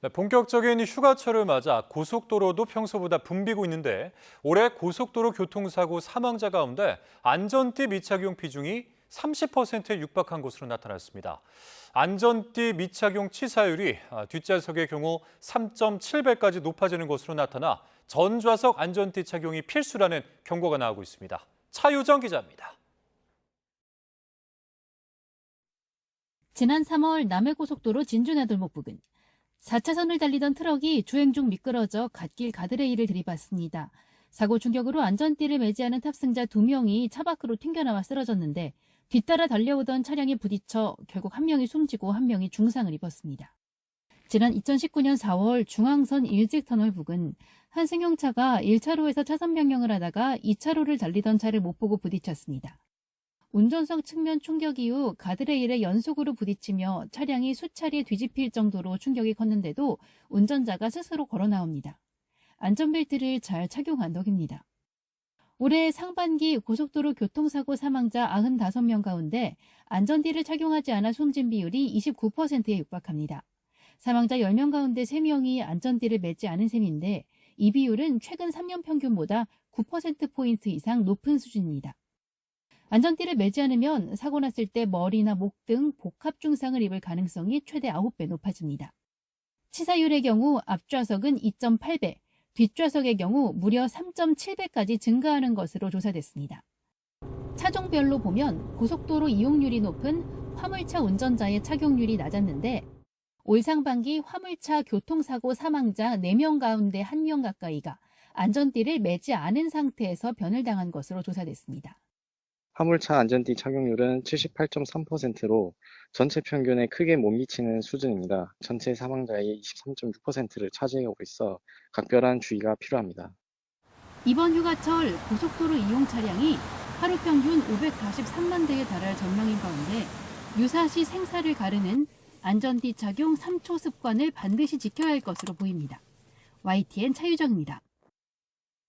네, 본격적인 휴가철을 맞아 고속도로도 평소보다 붐비고 있는데 올해 고속도로 교통사고 사망자 가운데 안전띠 미착용 비중이 30%에 육박한 것으로 나타났습니다. 안전띠 미착용 치사율이 뒷좌석의 경우 3.7배까지 높아지는 것으로 나타나 전좌석 안전띠 착용이 필수라는 경고가 나오고 있습니다. 차유정 기자입니다. 지난 3월 남해고속도로 진주나들목 부근 4차선을 달리던 트럭이 주행 중 미끄러져 갓길 가드레일을 들이받습니다. 사고 충격으로 안전띠를 매지 않은 탑승자 2명이 차 밖으로 튕겨나와 쓰러졌는데 뒤따라 달려오던 차량에 부딪혀 결국 한 명이 숨지고 한 명이 중상을 입었습니다. 지난 2019년 4월 중앙선 일직터널 부근 한 승용차가 1차로에서 차선 변경을 하다가 2차로를 달리던 차를 못 보고 부딪혔습니다. 운전석 측면 충격 이후 가드레일에 연속으로 부딪히며 차량이 수차례 뒤집힐 정도로 충격이 컸는데도 운전자가 스스로 걸어 나옵니다. 안전벨트를 잘 착용한 덕입니다. 올해 상반기 고속도로 교통사고 사망자 95명 가운데 안전띠를 착용하지 않아 숨진 비율이 29%에 육박합니다. 사망자 10명 가운데 3명이 안전띠를 매지 않은 셈인데 이 비율은 최근 3년 평균보다 9%포인트 이상 높은 수준입니다. 안전띠를 매지 않으면 사고 났을 때 머리나 목 등 복합 중상을 입을 가능성이 최대 9배 높아집니다. 치사율의 경우 앞좌석은 2.8배, 뒷좌석의 경우 무려 3.7배까지 증가하는 것으로 조사됐습니다. 차종별로 보면 고속도로 이용률이 높은 화물차 운전자의 착용률이 낮았는데 올 상반기 화물차 교통사고 사망자 4명 가운데 1명 가까이가 안전띠를 매지 않은 상태에서 변을 당한 것으로 조사됐습니다. 화물차 안전띠 착용률은 78.3%로 전체 평균에 크게 못 미치는 수준입니다. 전체 사망자의 23.6%를 차지하고 있어 각별한 주의가 필요합니다. 이번 휴가철 고속도로 이용 차량이 하루 평균 543만 대에 달할 전망인 가운데 유사시 생사를 가르는 안전띠 착용 3초 습관을 반드시 지켜야 할 것으로 보입니다. YTN 차유정입니다.